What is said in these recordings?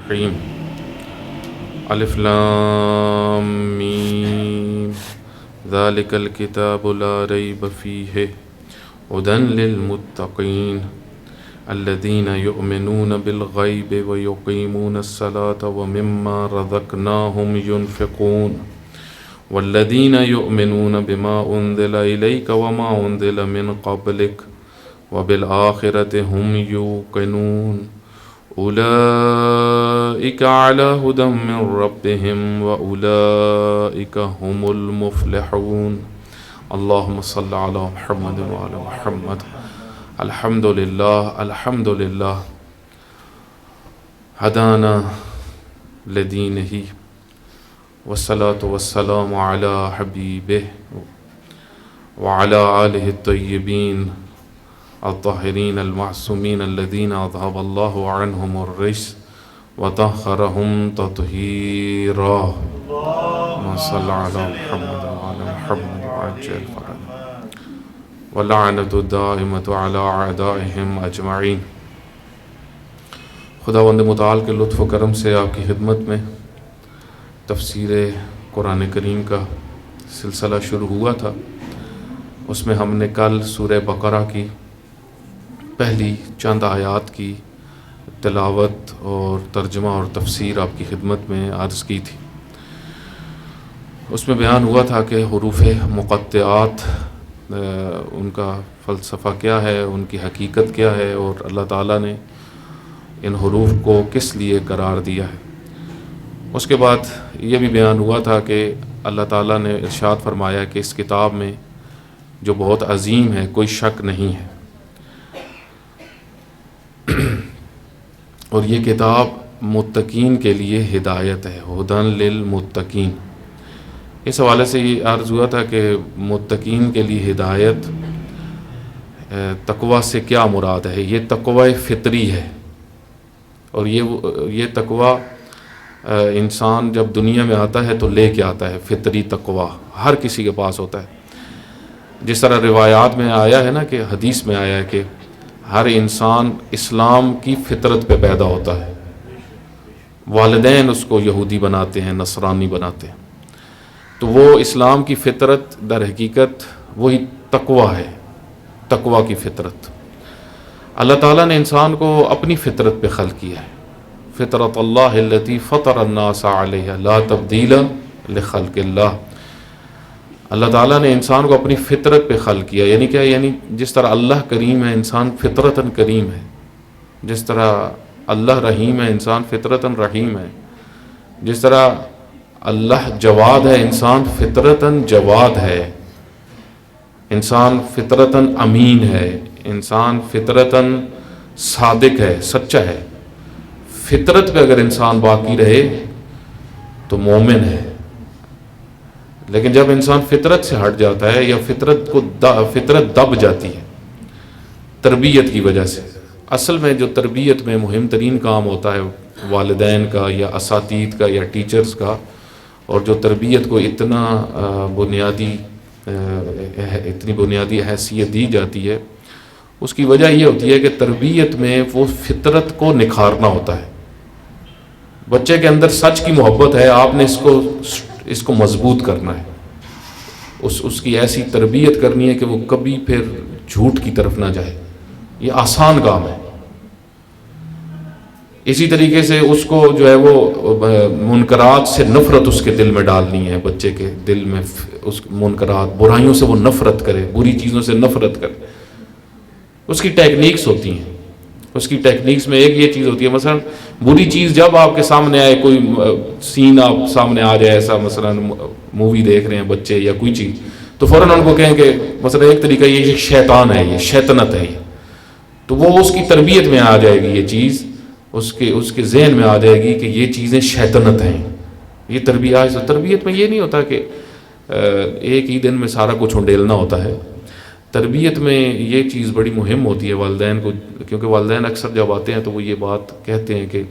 الرحیم الف لام میم ذالک الکتاب لا ریب فیہ ھدی للمتقین الذین یؤمنون بالغیب ویقیمون الصلاة ومما رزقناہم ینفقون والذین یؤمنون بما انزل الیک وما انزل من قبلک وبالآخرۃ ھم یوقنون اولئک علی ھدی من ربہم واولئک ھم المفلحون اللہم صل علی محمد وعلی محمد الحمدللہ ہدانا لدینہ والصلاة والسلام علی حبیبہ وعلی آلہ الطیبین الطاہرین المعصومین الذین اذھب اللہ عنہم الرجس وطہرہم تطہیرا اللہم صل علی محمد وعلی محمد وعجل فرجهم واللعنۃ الدائمۃ علی اعدائہم اجمعین۔ خداوند متعال کے لطف و کرم سے آپ کی خدمت میں تفسیر قرآن کریم کا سلسلہ شروع ہوا تھا۔ اس میں ہم نے کل سورہ بقرہ کی پہلی چند آیات کی تلاوت اور ترجمہ اور تفسیر آپ کی خدمت میں عرض کی تھی۔ اس میں بیان ہوا تھا کہ حروف مقطعات ان کا فلسفہ کیا ہے، ان کی حقیقت کیا ہے، اور اللہ تعالیٰ نے ان حروف کو کس لیے قرار دیا ہے۔ اس کے بعد یہ بھی بیان ہوا تھا کہ اللہ تعالیٰ نے ارشاد فرمایا کہ اس کتاب میں جو بہت عظیم ہے کوئی شک نہیں ہے، اور یہ کتاب متقین کے لیے ہدایت ہے، ھدی للمتقین۔ اس حوالے سے یہ عرض ہوا تھا کہ متقین کے لیے ہدایت، تقوی سے کیا مراد ہے؟ یہ تقوی فطری ہے، اور یہ تقوی انسان جب دنیا میں آتا ہے تو لے کے آتا ہے۔ فطری تقوی ہر کسی کے پاس ہوتا ہے۔ جس طرح روایات میں آیا ہے نا، کہ حدیث میں آیا ہے کہ ہر انسان اسلام کی فطرت پہ پیدا ہوتا ہے، والدین اس کو یہودی بناتے ہیں، نصرانی بناتے ہیں، تو وہ اسلام کی فطرت در حقیقت وہی تقوی ہے، تقوی کی فطرت۔ اللہ تعالیٰ نے انسان کو اپنی فطرت پہ خلق کیا ہے، فطرت اللہ التی فطر الناس علیہا لا تبدیل لخلق اللہ۔ اللہ تعالیٰ نے انسان کو اپنی فطرت پہ خلق کیا، یعنی کیا؟ یعنی جس طرح اللہ کریم ہے انسان فطرتاً کریم ہے، جس طرح اللہ رحیم ہے انسان فطرتاً رحیم ہے، جس طرح اللہ جواد ہے انسان فطرتاً جواد ہے، انسان فطرتاً امین ہے، انسان فطرتاً صادق ہے، سچا ہے۔ فطرت پہ اگر انسان باقی رہے تو مومن ہے، لیکن جب انسان فطرت سے ہٹ جاتا ہے یا فطرت دب جاتی ہے تربیت کی وجہ سے۔ اصل میں جو تربیت میں مہم ترین کام ہوتا ہے والدین کا یا اساتید کا یا ٹیچرز کا، اور جو تربیت کو اتنی بنیادی حیثیت دی جاتی ہے، اس کی وجہ یہ ہوتی ہے کہ تربیت میں وہ فطرت کو نکھارنا ہوتا ہے۔ بچے کے اندر سچ کی محبت ہے، آپ نے اس کو مضبوط کرنا ہے، اس کی ایسی تربیت کرنی ہے کہ وہ کبھی پھر جھوٹ کی طرف نہ جائے۔ یہ آسان کام ہے۔ اسی طریقے سے اس کو جو ہے وہ منکرات سے نفرت اس کے دل میں ڈالنی ہے، بچے کے دل میں اس منکرات، برائیوں سے وہ نفرت کرے، بری چیزوں سے نفرت کرے۔ اس کی ٹیکنیکس ہوتی ہیں، اس کی ٹیکنیکس میں ایک یہ چیز ہوتی ہے، مثلا بری چیز جب آپ کے سامنے آئے، کوئی سین آپ سامنے آ جائے ایسا، مثلا مووی دیکھ رہے ہیں بچے یا کوئی چیز، تو فوراً ان کو کہیں کہ مثلا ایک طریقہ یہ شیطان ہے، یہ شیطنت ہے، یہ تو وہ اس کی تربیت میں آ جائے گی، یہ چیز اس کے ذہن میں آ جائے گی کہ یہ چیزیں شیطنت ہیں۔ یہ تربیت میں یہ نہیں ہوتا کہ ایک ہی دن میں سارا کچھ انڈیلنا ہوتا ہے۔ تربیت میں یہ چیز بڑی مہم ہوتی ہے والدین کو، کیونکہ والدین اکثر جب آتے ہیں تو وہ یہ بات کہتے ہیں کہ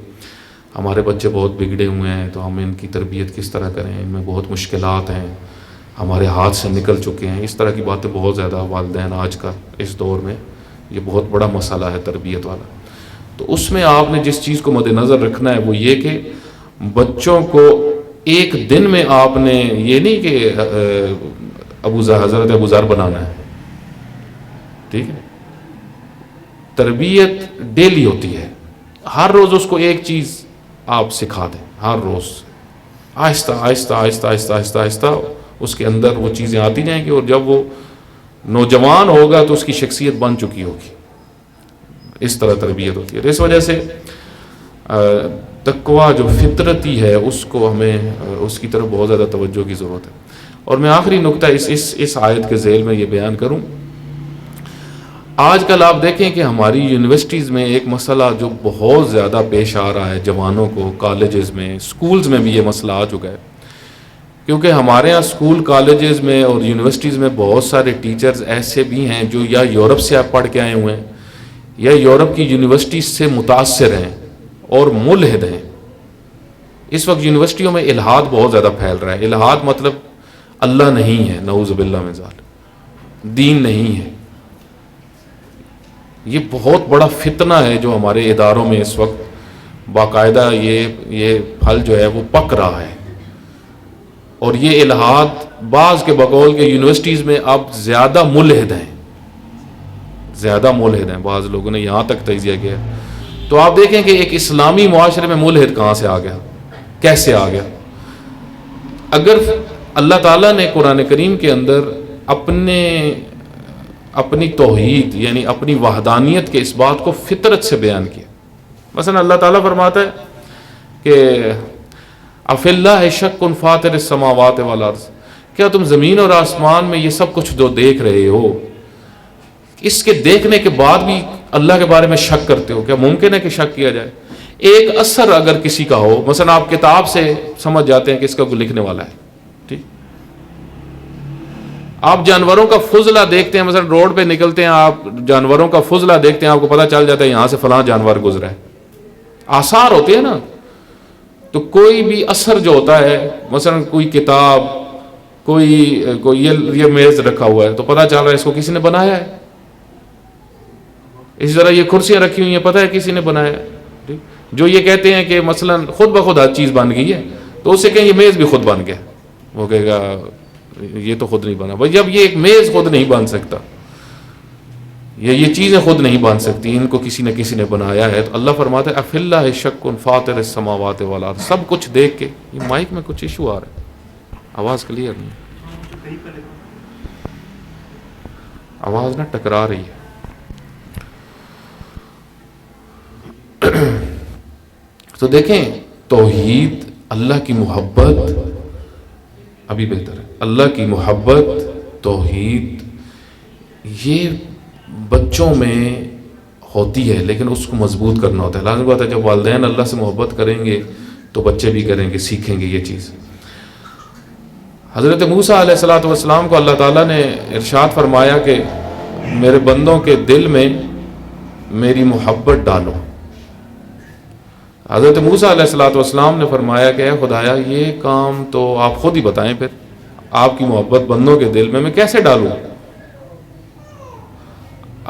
ہمارے بچے بہت بگڑے ہوئے ہیں، تو ہم ان کی تربیت کس طرح کریں، ان میں بہت مشکلات ہیں، ہمارے ہاتھ سے نکل چکے ہیں۔ اس طرح کی باتیں بہت زیادہ والدین آج کا اس دور میں یہ بہت بڑا مسئلہ ہے تربیت والا۔ تو اس میں آپ نے جس چیز کو مد نظر رکھنا ہے وہ یہ کہ بچوں کو ایک دن میں آپ نے یہ نہیں کہ حضرت ابو ذر بنانا ہے، ٹھیک ہے، تربیت ڈیلی ہوتی ہے، ہر روز اس کو ایک چیز آپ سکھا دیں، ہر روز آہستہ آہستہ آہستہ آہستہ آہستہ آہستہ اس کے اندر وہ چیزیں آتی جائیں گی، اور جب وہ نوجوان ہوگا تو اس کی شخصیت بن چکی ہوگی. اس طرح تربیت ہوتی ہے. اس وجہ سے تقویٰ جو فطرتی ہے اس کو ہمیں اس کی طرف بہت زیادہ توجہ کی ضرورت ہے. اور میں آخری نقطہ اس آیت کے ذیل میں یہ بیان کروں. آج کل آپ دیکھیں کہ ہماری یونیورسٹیز میں ایک مسئلہ جو بہت زیادہ پیش آ رہا ہے جوانوں کو، کالجز میں، سکولز میں بھی یہ مسئلہ آ چکا ہے، کیونکہ ہمارے ہاں سکول کالجز میں اور یونیورسٹیز میں بہت سارے ٹیچرز ایسے بھی ہیں جو یا یورپ سے آپ پڑھ کے آئے ہوئے ہیں یا یورپ کی یونیورسٹیز سے متاثر ہیں اور ملحد ہیں. اس وقت یونیورسٹیوں میں الحاد بہت زیادہ پھیل رہا ہے. الحاد مطلب اللہ نہیں ہے، نعوذ باللہ من ذالک، دین نہیں ہے. یہ بہت بڑا فتنہ ہے جو ہمارے اداروں میں اس وقت باقاعدہ یہ پھل جو ہے وہ پک رہا ہے. اور یہ الحاد بعض کے بقول کے یونیورسٹیز میں اب زیادہ ملحد ہیں، بعض لوگوں نے یہاں تک تجزیہ کیا. تو آپ دیکھیں کہ ایک اسلامی معاشرے میں ملحد کہاں سے آ گیا، کیسے آ گیا؟ اگر اللہ تعالیٰ نے قرآن کریم کے اندر اپنی توحید یعنی اپنی وحدانیت کے اس بات کو فطرت سے بیان کیا. مثلا اللہ تعالیٰ فرماتا ہے کہ افی اللہ شک فاطر السماوات والارض، کیا تم زمین اور آسمان میں یہ سب کچھ جو دیکھ رہے ہو، اس کے دیکھنے کے بعد بھی اللہ کے بارے میں شک کرتے ہو؟ کیا ممکن ہے کہ شک کیا جائے؟ ایک اثر اگر کسی کا ہو، مثلا آپ کتاب سے سمجھ جاتے ہیں کہ اس کا کوئی لکھنے والا ہے، ٹھیک، آپ جانوروں کا فضلہ دیکھتے ہیں، مثلا روڈ پہ نکلتے ہیں، آپ جانوروں کا فضلہ دیکھتے ہیں، آپ کو پتہ چل جاتا ہے یہاں سے فلاں جانور گزرا ہے. آثار ہوتے ہیں نا. تو کوئی بھی اثر جو ہوتا ہے، مثلا کوئی کتاب، کوئی یہ میز رکھا ہوا ہے تو پتہ چل رہا ہے اس کو کسی نے بنایا ہے. اسی طرح یہ کرسیاں رکھی ہوئی ہیں، پتہ ہے کسی نے بنایا ہے. جو یہ کہتے ہیں کہ مثلا خود بخود ہر چیز بن گئی ہے، تو اس سے کہیں یہ میز بھی خود بن گیا، وہ کہے گا یہ تو خود نہیں بنا. بھائی جب یہ ایک میز خود نہیں بن سکتا یا یہ چیزیں خود نہیں بن سکتی، ان کو کسی نے بنایا ہے، تو اللہ فرماتا ہے افی اللہ شک فاطر السماوات والارض. سب کچھ دیکھ کے، یہ مائک میں کچھ ایشو آ رہا ہے، آواز کلیئر نہیں، آواز نہ ٹکرا رہی ہے. تو دیکھیں توحید، اللہ کی محبت، ابھی بہتر ہے، اللہ کی محبت، توحید، یہ بچوں میں ہوتی ہے، لیکن اس کو مضبوط کرنا ہوتا ہے. لازم بات ہے جب والدین اللہ سے محبت کریں گے تو بچے بھی کریں گے، سیکھیں گے یہ چیز. حضرت موسیٰ علیہ الصلوۃ والسلام کو اللہ تعالیٰ نے ارشاد فرمایا کہ میرے بندوں کے دل میں میری محبت ڈالو. حضرت موسیٰ علیہ الصلوۃ والسلام نے فرمایا کہ اے خدایا یہ کام تو آپ خود ہی بتائیں، پھر آپ کی محبت بندوں کے دل میں کیسے ڈالوں؟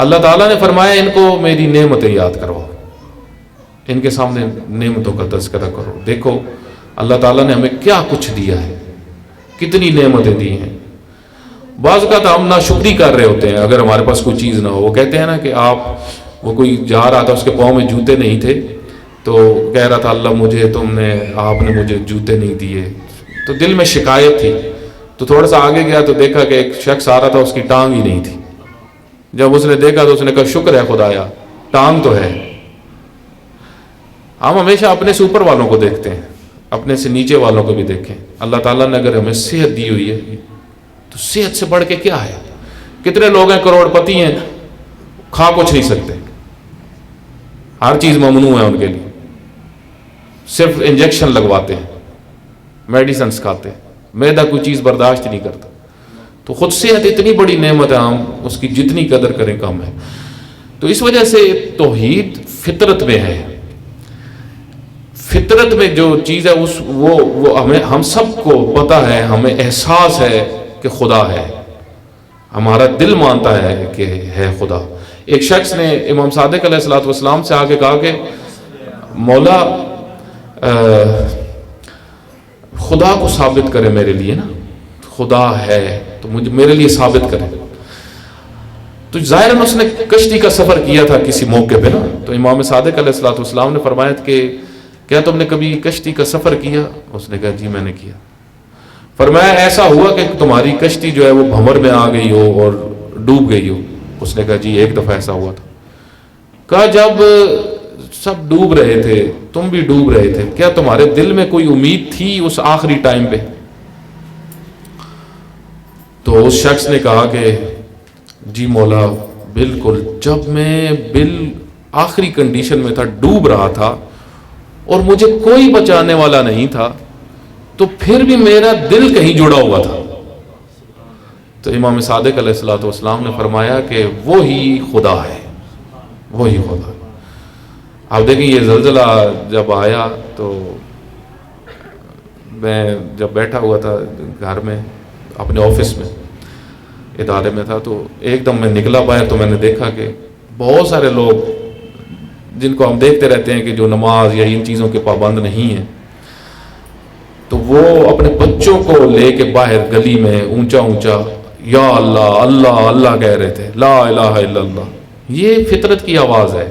اللہ تعالیٰ نے فرمایا ان کو میری نعمتیں یاد کرو، ان کے سامنے نعمتوں کا تذکرہ کرو. دیکھو اللہ تعالیٰ نے ہمیں کیا کچھ دیا ہے، کتنی نعمتیں دی ہیں. بعض اوقات ہم ناشکری کر رہے ہوتے ہیں اگر ہمارے پاس کوئی چیز نہ ہو. وہ کہتے ہیں نا کہ وہ کوئی جا رہا تھا، اس کے پاؤں میں جوتے نہیں تھے، تو کہہ رہا تھا اللہ آپ نے مجھے جوتے نہیں دیے، تو دل میں شکایت تھی. تو تھوڑا سا آگے گیا تو دیکھا کہ ایک شخص آ رہا تھا، اس کی ٹانگ ہی نہیں تھی. جب اس نے دیکھا تو اس نے کہا شکر ہے خدایا ٹانگ تو ہے. ہم ہمیشہ اپنے سے اوپر والوں کو دیکھتے ہیں، اپنے سے نیچے والوں کو بھی دیکھیں. اللہ تعالیٰ نے اگر ہمیں صحت دی ہوئی ہے تو صحت سے بڑھ کے کیا ہے؟ کتنے لوگ ہیں کروڑ پتی ہیں، کھا کچھ نہیں سکتے، ہر چیز ممنوع ہے ان کے لیے، صرف انجیکشن لگواتے ہیں، میڈیسنز کھاتے ہیں، معدہ کوئی چیز برداشت نہیں کرتا. تو خود صحت اتنی بڑی نعمت ہے، ہم اس کی جتنی قدر کریں کم ہے. تو اس وجہ سے توحید فطرت میں ہے. فطرت میں جو چیز ہے وہ ہم سب کو پتہ ہے، ہمیں احساس ہے کہ خدا ہے، ہمارا دل مانتا ہے کہ ہے خدا. ایک شخص نے امام صادق علیہ الصلوۃ والسلام سے آ کے کہا کہ مولا خدا کو ثابت کرے میرے لیے نا، خدا ہے تو مجھے میرے لیے ثابت کرے. تو ظاہراً اس نے کشتی کا سفر کیا تھا کسی موقع پہ نا. تو امام صادق علیہ الصلوۃ والسلام نے فرمایا کہ کیا تم نے کبھی کشتی کا سفر کیا؟ اس نے کہا جی میں نے کیا. فرمایا ایسا ہوا کہ تمہاری کشتی جو ہے وہ بھنور میں آ گئی ہو اور ڈوب گئی ہو؟ اس نے کہا جی ایک دفعہ ایسا ہوا تھا. کہا جب سب ڈوب رہے تھے تم بھی ڈوب رہے تھے، کیا تمہارے دل میں کوئی امید تھی اس آخری ٹائم پہ؟ تو اس شخص نے کہا کہ جی مولا بالکل، جب میں آخری کنڈیشن میں تھا، ڈوب رہا تھا اور مجھے کوئی بچانے والا نہیں تھا، تو پھر بھی میرا دل کہیں جڑا ہوا تھا. تو امام صادق علیہ الصلوۃ والسلام نے فرمایا کہ وہی خدا ہے، وہی خدا. آپ دیکھیں یہ زلزلہ جب آیا تو میں جب بیٹھا ہوا تھا گھر میں اپنے آفس میں ادارے میں تھا، تو ایک دم میں نکلا باہر تو میں نے دیکھا کہ بہت سارے لوگ جن کو ہم دیکھتے رہتے ہیں کہ جو نماز یا ان چیزوں کے پابند نہیں ہیں، تو وہ اپنے بچوں کو لے کے باہر گلی میں اونچا اونچا یا اللہ اللہ اللہ کہہ رہے تھے، لا الہ الا اللہ. یہ فطرت کی آواز ہے،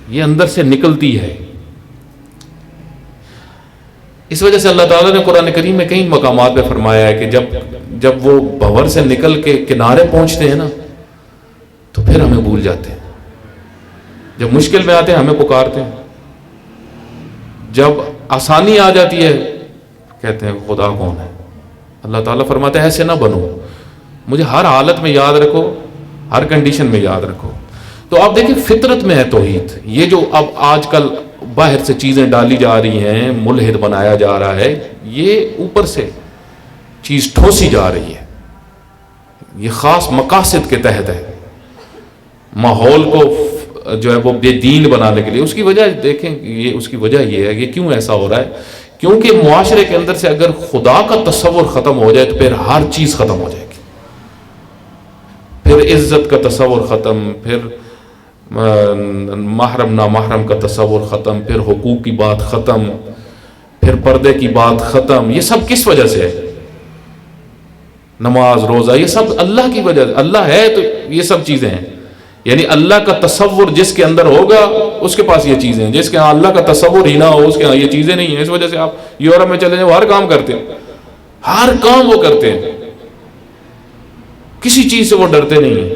یہ اندر سے نکلتی ہے. اس وجہ سے اللہ تعالیٰ نے قرآن کریم میں کئی مقامات پہ فرمایا ہے کہ جب وہ بھنور سے نکل کے کنارے پہنچتے ہیں نا تو پھر ہمیں بھول جاتے ہیں. جب مشکل میں آتے ہیں ہمیں پکارتے ہیں، جب آسانی آ جاتی ہے کہتے ہیں خدا کون ہے. اللہ تعالیٰ فرماتے ہیں ایسے نہ بنو، مجھے ہر حالت میں یاد رکھو، ہر کنڈیشن میں یاد رکھو. تو آپ دیکھیں فطرت میں ہے توحید. یہ جو اب آج کل باہر سے چیزیں ڈالی جا رہی ہیں، ملحد بنایا جا رہا ہے، یہ اوپر سے چیز ٹھوسی جا رہی ہے، یہ خاص مقاصد کے تحت ہے، ماحول کو جو ہے وہ بے دین بنانے کے لیے. اس کی وجہ دیکھیں، یہ اس کی وجہ یہ ہے کہ کیوں ایسا ہو رہا ہے، کیونکہ معاشرے کے اندر سے اگر خدا کا تصور ختم ہو جائے تو پھر ہر چیز ختم ہو جائے گی. پھر عزت کا تصور ختم، پھر محرم نامحرم کا تصور ختم، پھر حقوق کی بات ختم، پھر پردے کی بات ختم. یہ سب کس وجہ سے ہے؟ نماز روزہ یہ سب اللہ کی وجہ سے. اللہ ہے تو یہ سب چیزیں ہیں، یعنی اللہ کا تصور جس کے اندر ہوگا اس کے پاس یہ چیزیں ہیں. جس کے ہاں اللہ کا تصور ہی نہ ہو اس کے ہاں یہ چیزیں نہیں ہیں. اس وجہ سے آپ یورپ میں چلے جائیں، وہ ہر کام کرتے ہیں، ہر کام وہ کرتے ہیں، کسی چیز سے وہ ڈرتے نہیں ہیں.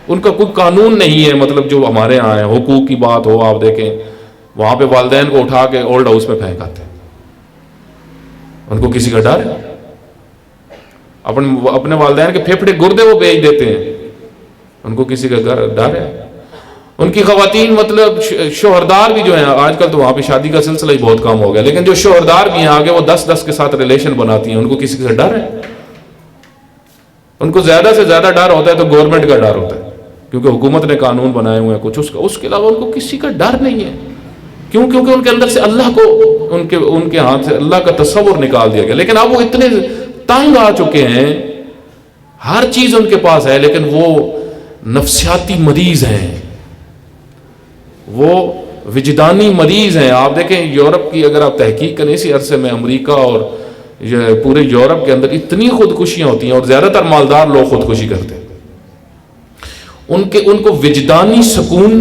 ان کا کوئی قانون نہیں ہے، مطلب جو ہمارے ہاں ہے. حقوق کی بات ہو، آپ دیکھیں وہاں پہ والدین کو اٹھا کے اولڈ ہاؤس میں پھینک آتے ہیں. ان کو کسی کا ڈر ہے؟ اپنے والدین کے پھیپھڑے گردے وہ بیچ دیتے ہیں، ان کو کسی کا ڈر ہے؟ ان کی خواتین مطلب شوہردار بھی جو ہیں، آج کل تو وہاں پہ شادی کا سلسلہ ہی بہت کم ہو گیا، لیکن جو شوہردار بھی ہیں آگے وہ 10 کے ساتھ ریلیشن بناتی ہیں. ان کو کسی کا ڈر ہے؟ ان کو زیادہ سے زیادہ ڈر ہوتا ہے تو گورنمنٹ کا ڈر ہوتا ہے، کیونکہ حکومت نے قانون بنائے ہوئے ہیں کچھ اس کے علاوہ ان کو کسی کا ڈر نہیں ہے. کیوں؟ کیونکہ ان کے اندر سے اللہ کو ان کے ہاتھ سے اللہ کا تصور نکال دیا گیا. لیکن اب وہ اتنے تنگ آ چکے ہیں، ہر چیز ان کے پاس ہے لیکن وہ نفسیاتی مریض ہیں، وہ وجدانی مریض ہیں. آپ دیکھیں یورپ کی اگر آپ تحقیق کریں اسی عرصے میں امریکہ اور پورے یورپ کے اندر اتنی خودکشیاں ہوتی ہیں اور زیادہ تر مالدار لوگ خودکشی کرتے ہیں. ان کو وجدانی سکون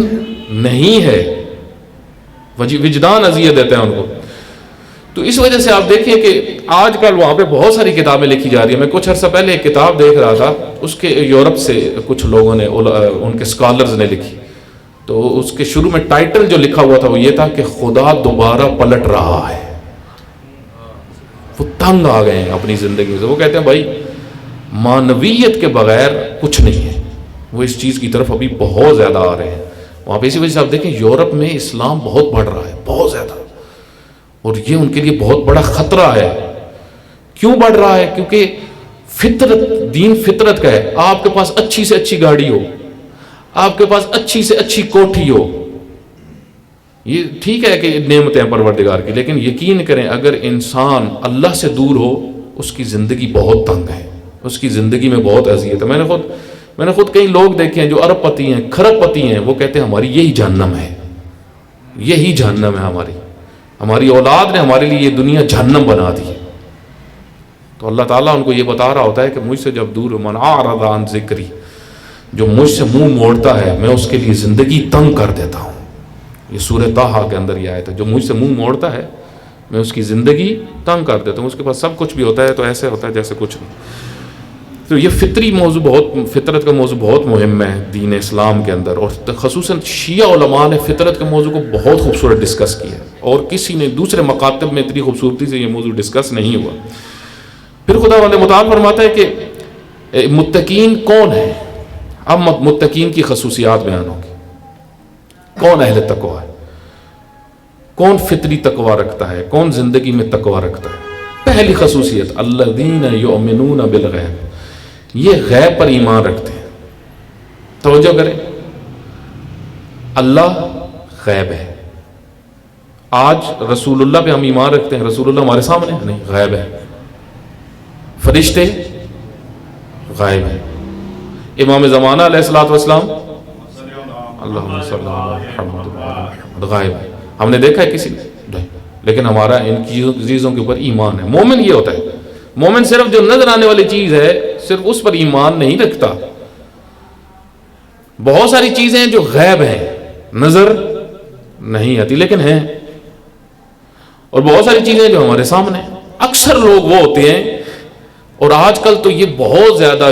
نہیں ہے، وجدان اذیت دیتے ہیں ان کو. تو اس وجہ سے آپ دیکھیں کہ آج کل وہاں پہ بہت ساری کتابیں لکھی جا رہی ہیں. میں کچھ عرصہ پہلے ایک کتاب دیکھ رہا تھا، اس کے یورپ سے کچھ لوگوں نے، ان کے اسکالرز نے لکھی. تو اس کے شروع میں ٹائٹل جو لکھا ہوا تھا وہ یہ تھا کہ خدا دوبارہ پلٹ رہا ہے. وہ تنگ آ گئے ہیں اپنی زندگی سے. وہ کہتے ہیں بھائی مانویت کے بغیر کچھ نہیں ہے. وہ اس چیز کی طرف ابھی بہت زیادہ آ رہے ہیں وہاں پہ. اسی وجہ سے آپ دیکھیں یورپ میں اسلام بہت بڑھ رہا ہے، بہت زیادہ، اور یہ ان کے لیے بہت بڑا خطرہ ہے. کیوں بڑھ رہا ہے؟ کیونکہ فطرت، دین فطرت کا ہے. آپ کے پاس اچھی سے اچھی گاڑی ہو، آپ کے پاس اچھی سے اچھی کوٹھی ہو، یہ ٹھیک ہے کہ نعمتیں ہیں پروردگار کی، لیکن یقین کریں اگر انسان اللہ سے دور ہو اس کی زندگی بہت تنگ ہے، اس کی زندگی میں بہت اذیت ہے. میں نے خود میں نے خود کئی لوگ دیکھے ہیں جو ارب پتی ہیں، کھرب پتی ہیں، وہ کہتے ہیں ہماری یہی جہنم ہے، یہی جہنم ہے، ہماری اولاد نے ہمارے لیے یہ دنیا جہنم بنا دی ہے۔ تو اللہ تعالیٰ ان کو یہ بتا رہا ہوتا ہے کہ مجھ سے جب دور من اعرض عن ذکری، جو مجھ سے منہ موڑتا ہے میں اس کے لیے زندگی تنگ کر دیتا ہوں۔ یہ سورہ طٰہٰ کے اندر یہ آیت ہے، جو مجھ سے منہ موڑتا ہے میں اس کی زندگی تنگ کر دیتا ہوں، اس کے پاس سب کچھ بھی ہوتا ہے تو ایسے ہوتا ہے جیسے کچھ نہیں۔ تو یہ فطری موضوع فطرت کا موضوع بہت مہم ہے دین اسلام کے اندر، اور خصوصاً شیعہ علماء نے فطرت کے موضوع کو بہت خوبصورت ڈسکس کیا ہے، اور کسی نے دوسرے مکاتب میں اتنی خوبصورتی سے یہ موضوع ڈسکس نہیں ہوا۔ پھر خدا متعال فرماتا ہے کہ متقین کون ہیں۔ اب متقین کی خصوصیات بیان ہوگی، کون اہل تقوی ہے، کون فطری تقوی رکھتا ہے، کون زندگی میں تقوی رکھتا ہے۔ پہلی خصوصیت الذین یؤمنون بالغیب، یہ غیب پر ایمان رکھتے ہیں۔ توجہ کریں، اللہ غیب ہے۔ آج رسول اللہ پہ ہم ایمان رکھتے ہیں، رسول اللہ ہمارے سامنے نہیں، غیب ہے۔ فرشتے غائب ہیں۔ امام زمانہ علیہ الصلوۃ والسلام اللہم صلی اللہ علیہ محمد غائب ہے، ہم نے دیکھا ہے کسی نے، لیکن ہمارا ان چیزوں کے اوپر ایمان ہے۔ مومن یہ ہوتا ہے، مومن صرف جو نظر آنے والی چیز ہے صرف اس پر ایمان نہیں رکھتا، بہت ساری چیزیں جو غیب ہیں، نظر نہیں آتی لیکن ہیں، اور بہت ساری چیزیں جو ہمارے سامنے ہیں۔ اکثر لوگ وہ ہوتے ہیں، اور آج کل تو یہ بہت زیادہ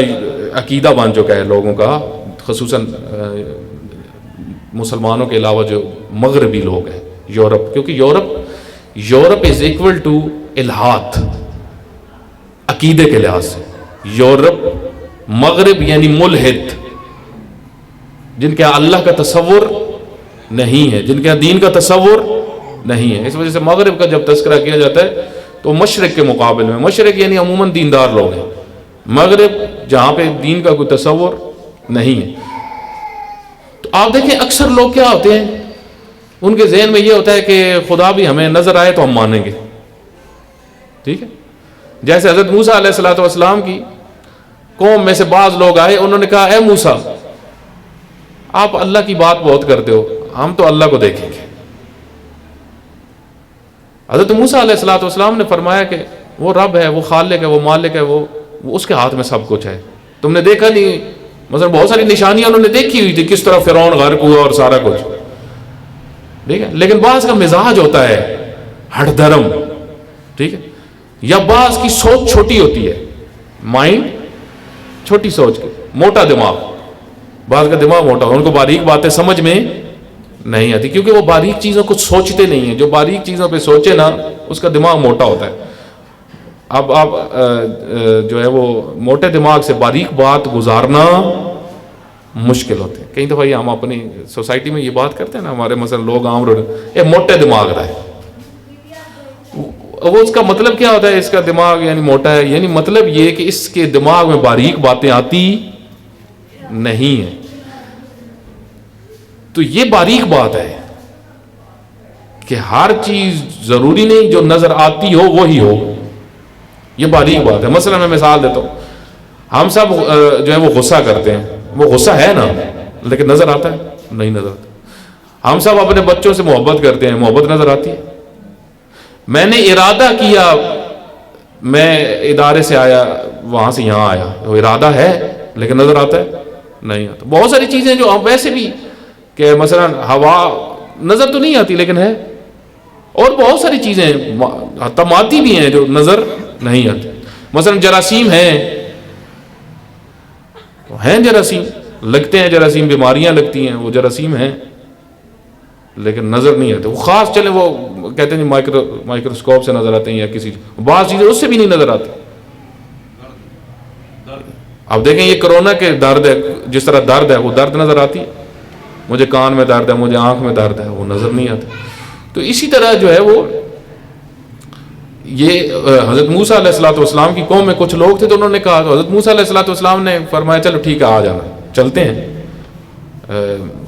عقیدہ بن چکا ہے لوگوں کا، خصوصاً مسلمانوں کے علاوہ جو مغربی لوگ ہیں، یورپ، کیونکہ یورپ از ایکول ٹو الہات عقیدے کے لحاظ سے۔ یورپ، مغرب یعنی ملحد، جن کے اللہ کا تصور نہیں ہے، جن کے دین کا تصور نہیں ہے۔ اس وجہ سے مغرب کا جب تذکرہ کیا جاتا ہے تو مشرق کے مقابل میں، مشرق یعنی عموماً دیندار لوگ ہیں، مغرب جہاں پہ دین کا کوئی تصور نہیں ہے۔ تو آپ دیکھیں اکثر لوگ کیا ہوتے ہیں، ان کے ذہن میں یہ ہوتا ہے کہ خدا بھی ہمیں نظر آئے تو ہم مانیں گے، ٹھیک ہے۔ جیسے حضرت موسیٰ علیہ الصلوۃ والسلام کی قوم میں سے بعض لوگ آئے، انہوں نے کہا اے موسیٰ آپ اللہ کی بات بہت کرتے ہو، ہم تو اللہ کو دیکھیں گے۔ حضرت موسیٰ علیہ الصلوۃ والسلام نے فرمایا کہ وہ رب ہے، وہ خالق ہے، وہ مالک ہے، وہ اس کے ہاتھ میں سب کچھ ہے، تم نے دیکھا نہیں؟ مثلا بہت ساری نشانیاں انہوں نے دیکھی ہوئی تھی، کس طرح فرعون غرق ہوا اور سارا کچھ، ٹھیک ہے۔ لیکن بعض کا مزاج ہوتا ہے ہٹ دھرم، ٹھیک ہے، یا بعض کی سوچ چھوٹی ہوتی ہے، مائنڈ چھوٹی سوچ کے، موٹا دماغ، بعض کا دماغ موٹا، ان کو باریک باتیں سمجھ میں نہیں آتی، کیونکہ وہ باریک چیزوں کو سوچتے نہیں ہیں۔ جو باریک چیزوں پہ سوچے نا اس کا دماغ موٹا ہوتا ہے۔ اب آپ جو ہے وہ موٹے دماغ سے باریک بات گزارنا مشکل ہوتے ہیں۔ کئی دفعہ یہ ہم اپنی سوسائٹی میں یہ بات کرتے ہیں نا، ہمارے مثلا لوگ عام یہ موٹے دماغ رہا ہے، وہ اس کا مطلب کیا ہوتا ہے؟ اس کا دماغ یعنی موٹا ہے، یعنی مطلب یہ کہ اس کے دماغ میں باریک باتیں آتی نہیں ہیں۔ تو یہ باریک بات ہے کہ ہر چیز ضروری نہیں جو نظر آتی ہو وہی ہو، یہ باریک بات ہے۔ مثلا میں مثال دیتا ہوں، ہم سب جو ہے وہ غصہ کرتے ہیں، وہ غصہ ہے نا لیکن نظر آتا ہے نہیں، نظر آتا۔ ہم سب اپنے بچوں سے محبت کرتے ہیں، محبت نظر آتی ہے۔ میں نے ارادہ کیا، میں ادارے سے آیا، وہاں سے یہاں آیا، وہ ارادہ ہے لیکن نظر آتا ہے نہیں آتا۔ بہت ساری چیزیں جو ہم ویسے بھی کہ مثلا ہوا نظر تو نہیں آتی لیکن ہے، اور بہت ساری چیزیں تماتی بھی ہیں جو نظر نہیں آتی۔ مثلا جراثیم ہیں جراثیم لگتے ہیں، جراثیم بیماریاں لگتی ہیں، وہ جراثیم ہیں لیکن نظر نہیں آتے۔ وہ خاص چلیں وہ کہتے ہیں مائکروسکوپ سے نظر آتے ہیں، یا کسی بعض چیزیں اس سے بھی نہیں نظر آتی۔ اب دیکھیں یہ کرونا کے درد ہے، جس طرح درد ہے وہ درد نظر آتی ہے، مجھے کان میں درد ہے، مجھے آنکھ میں درد ہے، وہ نظر نہیں آتا۔ تو اسی طرح جو ہے وہ یہ حضرت موسیٰ علیہ الصلوۃ والسلام کی قوم میں کچھ لوگ تھے، تو انہوں نے کہا، تو حضرت موسیٰ علیہ الصلوۃ والسلام نے فرمایا چلو ٹھیک ہے آ جانا، چلتے ہیں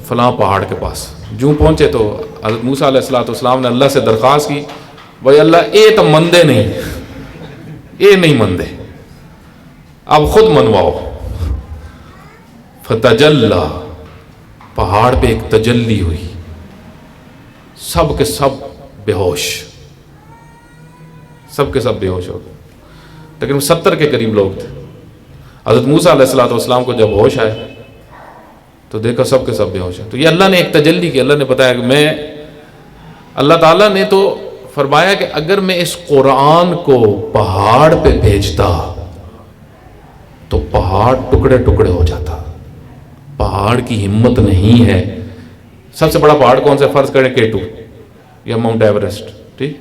فلاں پہاڑ کے پاس۔ جو پہنچے تو حضرت موسیٰ علیہ الصلوۃ والسلام نے اللہ سے درخواست کی، بھائی اللہ اے تو مندے نہیں، اے نہیں مندے، اب خود منواؤ۔ فتجلا، پہاڑ پہ ایک تجلی ہوئی، سب کے سب بے ہوش، سب کے سب بے ہوش ہو گئے. لیکن 70 کے قریب لوگ تھے. حضرت موسیٰ علیہ السلام کو جب ہوش آئے تو دیکھا سب کے سب بے ہوش ہیں. تو یہ اللہ نے ایک تجلی کی، اللہ نے بتایا کہ اللہ تعالیٰ نے تو فرمایا کہ اگر میں اس قرآن کو پہاڑ پہ بھیجتا تو پہاڑ ٹکڑے ٹکڑے ہو جاتا. پہاڑ کی ہمت نہیں ہے. سب سے بڑا پہاڑ کون سا؟ فرض کریں K2 یا ماؤنٹ ایوریسٹ، ٹھیک،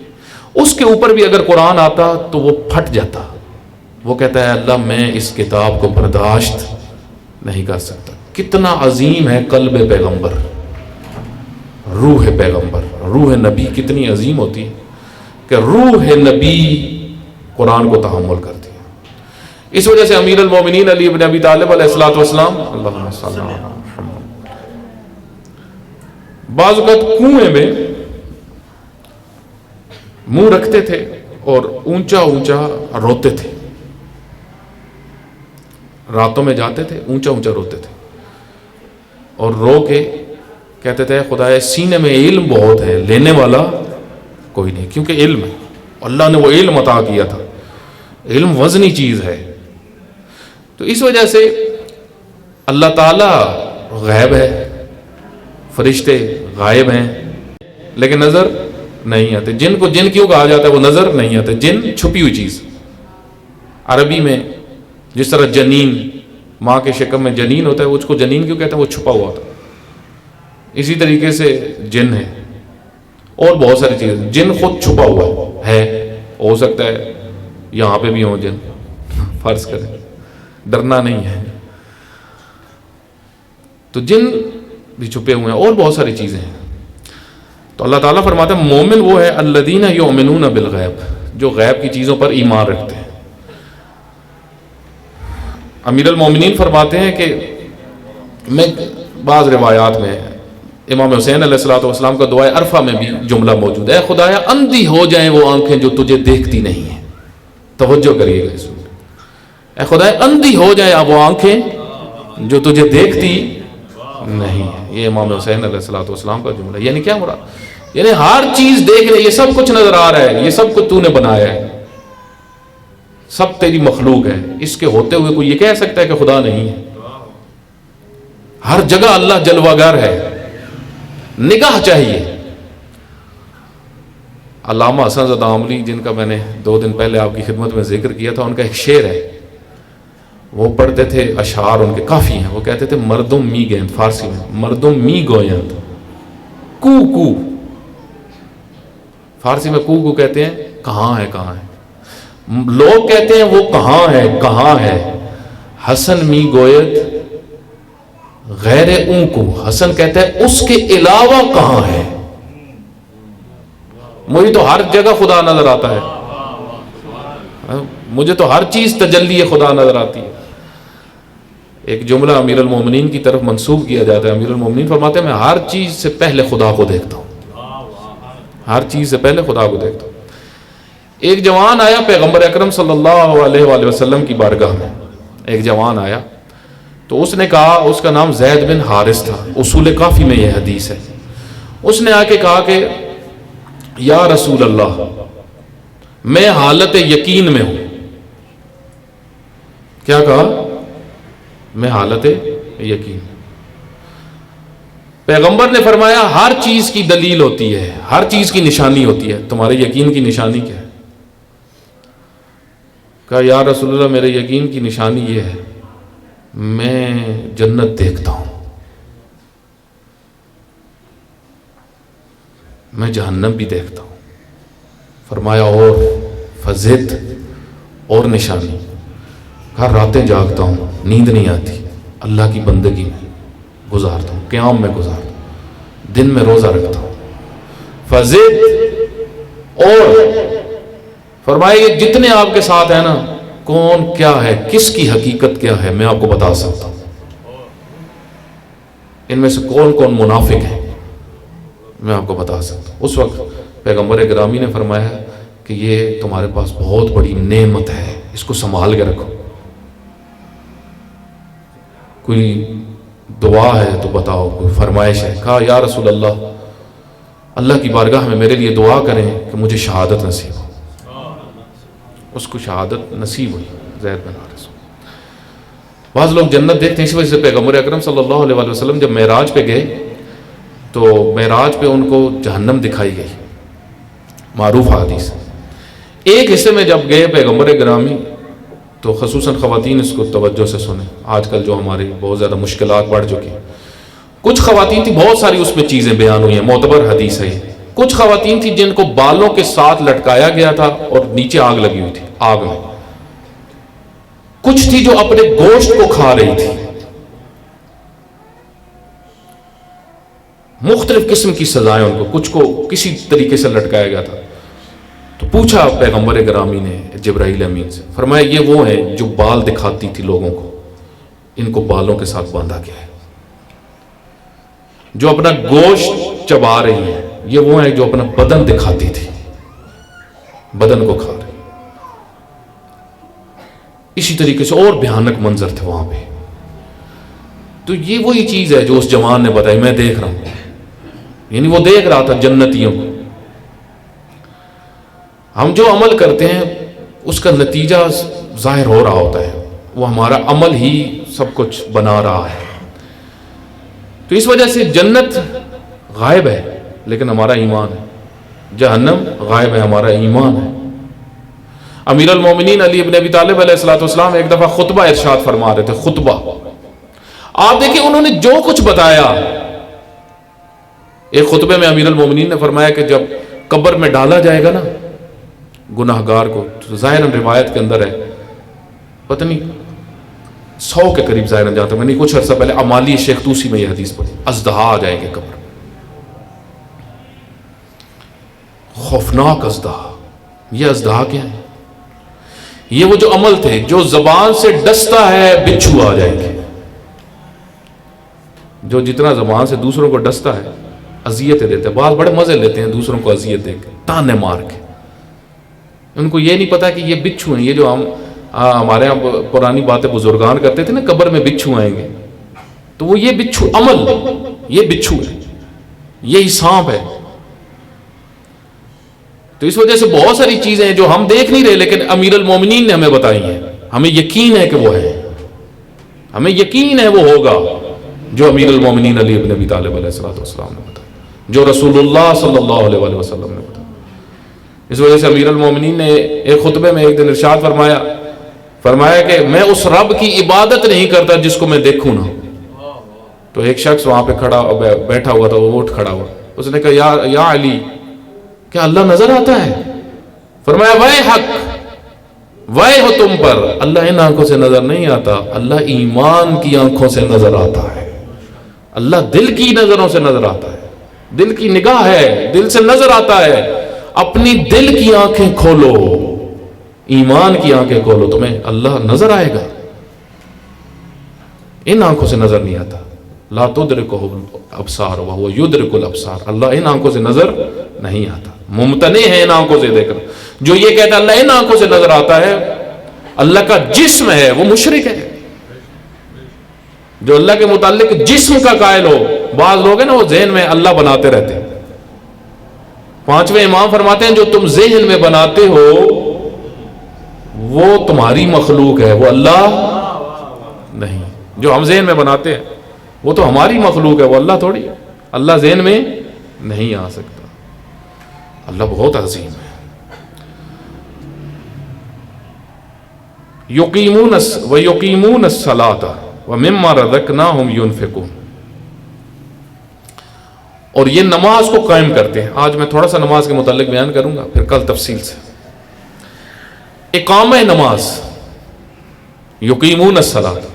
اس کے اوپر بھی اگر قرآن آتا تو وہ پھٹ جاتا. وہ کہتا ہے اللہ میں اس کتاب کو برداشت نہیں کر سکتا. کتنا عظیم ہے قلب پیغمبر، روح پیغمبر، روح نبی کتنی عظیم ہوتی ہے کہ روح نبی قرآن کو تحمل کرتی ہے. اس وجہ سے امیر المومنین علی بن ابی طالب علیہ الصلوۃ والسلام اللہم صلی علی محمد بعض اوقات کنویں میں منہ رکھتے تھے اور اونچا اونچا روتے تھے. راتوں میں جاتے تھے، اونچا اونچا روتے تھے اور رو کے کہتے تھے خدایا سینے میں علم بہت ہے، لینے والا کوئی نہیں. کیونکہ علم ہے، اللہ نے وہ علم عطا کیا تھا. علم وزنی چیز ہے. تو اس وجہ سے اللہ تعالیٰ غیب ہے، فرشتے غائب ہیں لیکن نظر نہیں آتے. جن کو جن کیوں کہا جاتا ہے؟ وہ نظر نہیں آتے. جن چھپی ہوئی چیز. عربی میں جس طرح جنین، ماں کے شکم میں جنین ہوتا ہے، اس کو جنین کیوں کہتے ہیں؟ وہ چھپا ہوا ہوتا ہے. اسی طریقے سے جن ہے اور بہت ساری چیزیں. جن خود چھپا ہوا ہے، ہو سکتا ہے یہاں پہ بھی ہوں جن، فرض کریں، ڈرنا نہیں ہے. تو جن بھی چھپے ہوئے ہیں اور بہت ساری چیزیں ہیں. تو اللہ تعالیٰ فرماتا ہے مومن وہ ہے الذین یؤمنون بالغیب، جو غیب کی چیزوں پر ایمان رکھتے ہیں. امیر المومنین فرماتے ہیں کہ میں بعض روایات میں امام حسین علیہ السلام کا دعائے عرفہ میں بھی جملہ موجود ہے، اے خدایا اندھی ہو جائیں وہ آنکھیں جو تجھے دیکھتی نہیں ہیں. توجہ کریے گا اس میں. اے خدایا اندھی ہو جائیں وہ آنکھیں جو تجھے دیکھتی نہیں ہے. یہ امام حسین علیہ السلام کا جملہ. یعنی کیا مراد؟ یعنی ہر چیز دیکھ رہے، یہ سب کچھ نظر آ رہا ہے، یہ سب کچھ تو نے بنایا ہے، سب تیری مخلوق ہے. اس کے ہوتے ہوئے کوئی یہ کہہ سکتا ہے کہ خدا نہیں ہے؟ ہر جگہ اللہ جلوہ گر ہے. نگاہ چاہیے. علامہ حسن زادہ عاملی، جن کا میں نے 2 دن پہلے آپ کی خدمت میں ذکر کیا تھا، ان کا ایک شعر ہے. وہ پڑھتے تھے اشعار ان کے کافی ہیں. وہ کہتے تھے مردم می گیند، فارسی میں مردم می گویند کو کو، فارسی میں کو کہتے ہیں کہاں ہے کہاں ہے. لوگ کہتے ہیں وہ کہاں ہے کہاں ہے. حسن می گوید غیر اون کو، حسن کہتا ہے اس کے علاوہ کہاں ہے. مجھے تو ہر جگہ خدا نظر آتا ہے، مجھے تو ہر چیز تجلی خدا نظر آتی ہے. ایک جملہ امیر المومنین کی طرف منسوب کیا جاتا ہے. امیر المومنین فرماتے ہیں میں ہر چیز سے پہلے خدا کو دیکھتا ہوں، ہر چیز سے پہلے خدا کو دیکھتا ہوں. ایک جوان آیا پیغمبر اکرم صلی اللہ علیہ وآلہ وسلم کی بارگاہ میں. ایک جوان آیا تو اس نے کہا، اس کا نام زید بن حارث تھا، اصول کافی میں یہ حدیث ہے. اس نے آ کے کہا کہ یا رسول اللہ میں حالت یقین میں ہوں. کیا کہا؟ میں حالت یقین. پیغمبر نے فرمایا ہر چیز کی دلیل ہوتی ہے، ہر چیز کی نشانی ہوتی ہے، تمہارے یقین کی نشانی کیا ہے؟ کہا یا رسول اللہ میرے یقین کی نشانی یہ ہے میں جنت دیکھتا ہوں، میں جہنم بھی دیکھتا ہوں. فرمایا اور فزد اور نشانی. کہا راتیں جاگتا ہوں، نیند نہیں آتی، اللہ کی بندگی میں گزارتا ہوں، قیام میں گزارتا ہوں، دن میں روزہ رکھتا ہوں. فزد اور فرمایا یہ جتنے آپ کے ساتھ ہیں نا، کون کیا ہے، کس کی حقیقت کیا ہے، میں آپ کو بتا سکتا ہوں. ان میں سے کون کون منافق ہیں میں آپ کو بتا سکتا ہوں. اس وقت پیغمبر گرامی نے فرمایا کہ یہ تمہارے پاس بہت بڑی نعمت ہے، اس کو سنبھال کے رکھو. کوئی دعا ہے تو بتاؤ، کوئی فرمائش ہے؟ کہا یا رسول اللہ، اللہ کی بارگاہ میں میرے لیے دعا کریں کہ مجھے شہادت نصیب ہو۔ اس کو شہادت نصیب ہوئی، زید بن حارثہ۔ بعض لوگ جنت دیکھتے ہیں، اس وجہ سے پیغمبر اکرم صلی اللہ علیہ وآلہ وسلم جب معراج پہ گئے تو معراج پہ ان کو جہنم دکھائی گئی، معروف حدیث۔ ایک حصے میں جب گئے پیغمبر گرامی تو خصوصاً خواتین اس کو توجہ سے سنیں، آج کل جو ہماری بہت زیادہ مشکلات بڑھ چکی ہیں، کچھ خواتین تھی، بہت ساری اس میں چیزیں بیان ہوئی ہیں، معتبر حدیث ہے یہ۔ کچھ خواتین تھی جن کو بالوں کے ساتھ لٹکایا گیا تھا اور نیچے آگ لگی ہوئی تھی، آگ میں۔ کچھ تھی جو اپنے گوشت کو کھا رہی تھی، مختلف قسم کی سزائیں ان کو، کچھ کو کسی طریقے سے لٹکایا گیا تھا۔ تو پوچھا پیغمبر گرامی نے جبرائیل امین سے، فرمایا یہ وہ ہیں جو بال دکھاتی تھی لوگوں کو، ان کو بالوں کے ساتھ باندھا گیا ہے۔ جو اپنا گوشت چبا رہی ہیں یہ وہ ہیں جو اپنا بدن دکھاتی تھی، بدن کو کھا رہی۔ اسی طریقے سے اور بھیانک منظر تھے وہاں پہ۔ تو یہ وہی چیز ہے جو اس جوان نے بتائی، میں دیکھ رہا ہوں، یعنی وہ دیکھ رہا تھا جنتیوں کو۔ ہم جو عمل کرتے ہیں اس کا نتیجہ ظاہر ہو رہا ہوتا ہے، وہ ہمارا عمل ہی سب کچھ بنا رہا ہے۔ تو اس وجہ سے جنت غائب ہے لیکن ہمارا ایمان ہے، جہنم غائب ہے، ہمارا ایمان ہے۔ امیر المومنین علی ابن ابی طالب علیہ الصلوۃ والسلام ایک دفعہ خطبہ ارشاد فرما رہے تھے، خطبہ آپ دیکھیں انہوں نے جو کچھ بتایا۔ ایک خطبے میں امیر المومنین نے فرمایا کہ جب قبر میں ڈالا جائے گا نا گناہ گار کو، ظاہراً روایت کے اندر ہے، پتہ نہیں 100 کے قریب ظاہراً جاتا میں نے کچھ عرصہ پہلے امالی شیخ توسی میں یہ حدیث پڑھی، ازدہا آ جائیں گے قبر، خوفناک ازدہا۔ یہ ازدہا کیا ہے؟ یہ وہ جو عمل تھے جو زبان سے ڈستا ہے، بچھو آ جائیں گے۔ جو جتنا زبان سے دوسروں کو ڈستا ہے، اذیتیں دیتے ہیں، بعض بڑے مزے لیتے ہیں دوسروں کو اذیت دے کے، تانے مار کے۔ ان کو یہ نہیں پتا کہ یہ بچھو ہیں، یہ جو ہمارے یہاں پرانی باتیں بزرگان کرتے تھے نا، قبر میں بچھو آئیں گے، تو وہ یہ بچھو عمل، یہ بچھو ہے، یہی سانپ ہے۔ تو اس وجہ سے بہت ساری چیزیں ہیں جو ہم دیکھ نہیں رہے لیکن امیر المومنین نے ہمیں بتائی ہیں، ہمیں یقین ہے کہ وہ ہے، ہمیں یقین ہے وہ ہوگا جو امیر المومنین علی ابن ابی طالب علیہ السلام نے بتایا، جو رسول اللہ صلی اللہ علیہ وآلہ وسلم نے بتایا۔ اس وجہ سے امیر المومنین نے ایک خطبے میں ایک دن ارشاد فرمایا کہ میں اس رب کی عبادت نہیں کرتا جس کو میں دیکھوں نہ۔ تو ایک شخص وہاں پہ بیٹھا ہوا تھا، وہ اٹھ کھڑا ہوا، اس نے کہا یا علی، کیا اللہ نظر آتا ہے؟ فرمایا وائے حق، وائے ہو تم پر، اللہ ان آنکھوں سے نظر نہیں آتا، اللہ ایمان کی آنکھوں سے نظر آتا ہے، اللہ دل کی نظروں سے نظر آتا ہے، دل کی نگاہ ہے، دل سے نظر آتا ہے۔ اپنی دل کی آنکھیں کھولو، ایمان کی آنکھیں کھولو، تمہیں اللہ نظر آئے گا۔ ان آنکھوں سے نظر نہیں آتا، لا تدرکہ الابصار وہو یدرک الابصار، اللہ ان آنکھوں سے نظر نہیں آتا، ممتنع ہے ان آنکھوں سے دیکھنا۔ جو یہ کہتا ہے اللہ ان آنکھوں سے نظر آتا ہے، اللہ کا جسم ہے، وہ مشرک ہے۔ جو اللہ کے متعلق جسم کا قائل ہو، بعض لوگ ہیں نا وہ ذہن میں اللہ بناتے رہتے ہیں۔ پانچویں امام فرماتے ہیں جو تم ذہن میں بناتے ہو وہ تمہاری مخلوق ہے، وہ اللہ نہیں۔ جو ہم ذہن میں بناتے ہیں وہ تو ہماری مخلوق ہے، وہ اللہ تھوڑی ہے۔ اللہ ذہن میں نہیں آ سکتا، اللہ بہت عظیم ہے۔ یقیمون الصلاۃ ومما رزقناہم ینفقون، اور یہ نماز کو قائم کرتے ہیں۔ آج میں تھوڑا سا نماز کے متعلق بیان کروں گا، پھر کل تفصیل سے۔ اقامہ نماز، یقیمون الصلاۃ،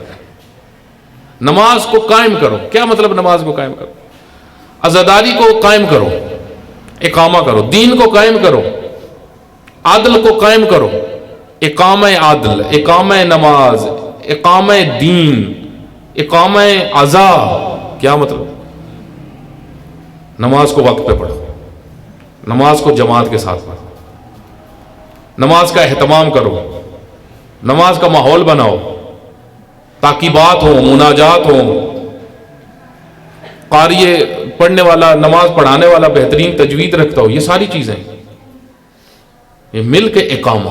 نماز کو قائم کرو۔ کیا مطلب نماز کو قائم کرو؟ عزاداری کو قائم کرو، اقامہ کرو، دین کو قائم کرو، عدل کو قائم کرو۔ اقامہ عدل، اقامہ نماز، اقامہ دین، اقامہ عزا، کیا مطلب؟ نماز کو وقت پہ پڑھو، نماز کو جماعت کے ساتھ پڑھو، نماز کا اہتمام کرو، نماز کا ماحول بناؤ، تاکیبات ہوں، مناجات ہوں، قاری پڑھنے والا، نماز پڑھانے والا بہترین تجوید رکھتا ہو، یہ ساری چیزیں یہ مل کے اقامہ.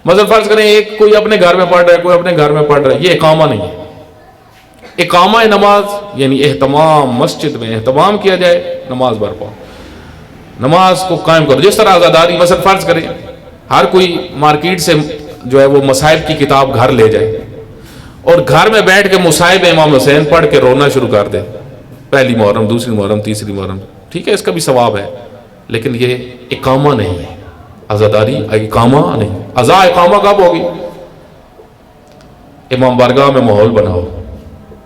مثلا فرض کریں ایک کوئی اپنے گھر میں پڑھ رہا ہے، کوئی اپنے گھر میں پڑھ رہا ہے، یہ اقامہ نہیں ہے. اقامہ نماز یعنی اہتمام، مسجد میں اہتمام کیا جائے، نماز برپا، نماز کو قائم کرو. جس طرح عزاداری، مثلا فرض کریں ہر کوئی مارکیٹ سے جو ہے وہ مصائب کی کتاب گھر لے جائے اور گھر میں بیٹھ کے مصائب امام حسین پڑھ کے رونا شروع کر دے، پہلی محرم، دوسری محرم، تیسری محرم، ٹھیک ہے اس کا بھی ثواب ہے، لیکن یہ اقامہ نہیں ہے. عزاداری اقامہ نہیں. عزا اقامہ کب ہوگی؟ امام بارگاہ میں ماحول بناؤ،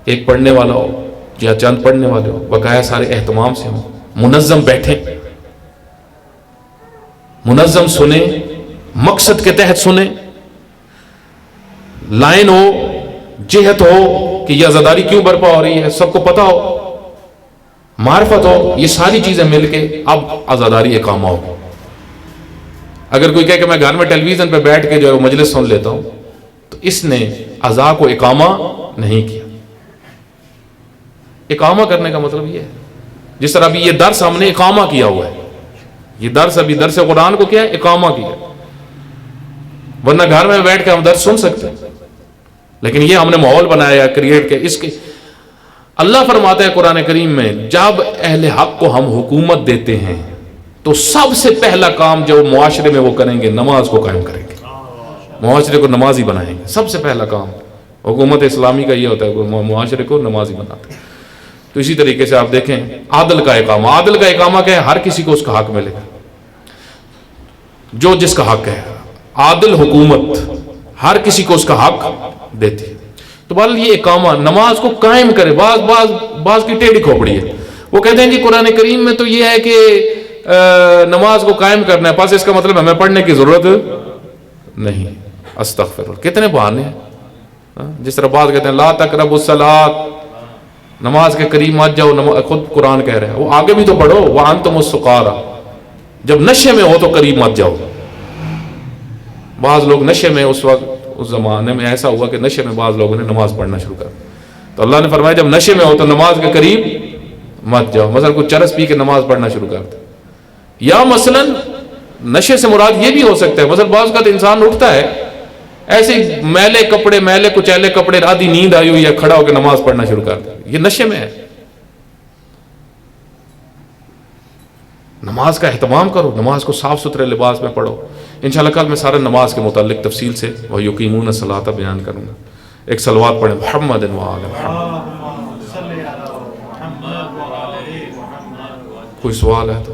ایک پڑھنے والا ہو یا چند پڑھنے والے ہو، بقایا سارے اہتمام سے ہوں، منظم بیٹھیں، منظم سنیں، مقصد کے تحت سنیں، لائن ہو، جہت ہو کہ یہ عزاداری کیوں برپا ہو رہی ہے، سب کو پتہ ہو، معرفت ہو. یہ ساری چیزیں مل کے اب عزاداری اقامہ ہو. اگر کوئی کہے کہ میں گھر میں ٹیلی ویژن پہ بیٹھ کے جو ہے وہ مجلس سن لیتا ہوں، تو اس نے عزا کو اقامہ نہیں کیا. اقامہ کرنے کا مطلب یہ ہے، جس طرح ابھی یہ درس ہم نے اقامہ کیا ہوا ہے، یہ درس ابھی درس قرآن کو کیا ہے؟ اقامہ کیا. ورنہ گھر میں بیٹھ کے ہم درس سن سکتے ہیں، لیکن یہ ہم نے ماحول بنایا، کریٹ کیا. اس کے اللہ فرماتا ہے قرآن کریم میں، جب اہل حق کو ہم حکومت دیتے ہیں تو سب سے پہلا کام جو معاشرے میں وہ کریں گے، نماز کو قائم کریں گے، معاشرے کو نمازی بنائیں گے. سب سے پہلا کام حکومت اسلامی کا یہ ہوتا ہے، معاشرے کو نمازی بناتے ہیں. تو اسی طریقے سے آپ دیکھیں عادل کا اقامہ. عادل کا اقامہ کیا ہے؟ ہر کسی کو اس کا حق ملے گا، جو جس کا حق ہے. عادل حکومت ہر کسی کو اس کا حق دیتی ہے. تو بہرحال یہ اقامہ نماز کو قائم کرے. بعض کی ٹیڑھی کھوپڑی ہے، وہ کہتے ہیں جی قرآن کریم میں تو یہ ہے کہ نماز کو قائم کرنا ہے، پس اس کا مطلب ہمیں پڑھنے کی ضرورت نہیں. استغفر اللہ، کتنے بہانے ہیں. جس طرح بعض کہتے ہیں لا تقربوا الصلاۃ، نماز کے قریب مت جاؤ، خود قرآن کہہ رہے ہیں. وہ آگے بھی تو پڑھو وانتم السکارى، جب نشے میں ہو تو قریب مت جاؤ. بعض لوگ نشے میں، اس وقت اس زمانے میں ایسا ہوا کہ نشے میں بعض لوگوں نے نماز پڑھنا شروع کر، تو اللہ نے فرمایا جب نشے میں ہو تو نماز کے قریب مت جاؤ. مثلا کوئی چرس پی کے نماز پڑھنا شروع کر دے، یا مثلا نشے سے مراد یہ بھی ہو سکتا ہے، مثلا بعض کا انسان اٹھتا ہے ایسے میلے کپڑے، میلے کچیلے کپڑے، آدھی نیند آئی ہوئی ہے، کھڑا ہو کے نماز پڑھنا شروع کر دے، یہ نشے میں ہے. نماز کا اہتمام کرو، نماز کو صاف ستھرے لباس میں پڑھو. انشاءاللہ کل میں سارا نماز کے متعلق تفصیل سے وَيُقِيمُونَ الصَّلَاةَ بیان کروں گا. ایک صلوات پڑھیں محمد وآل محمد. کوئی سوال ہے تو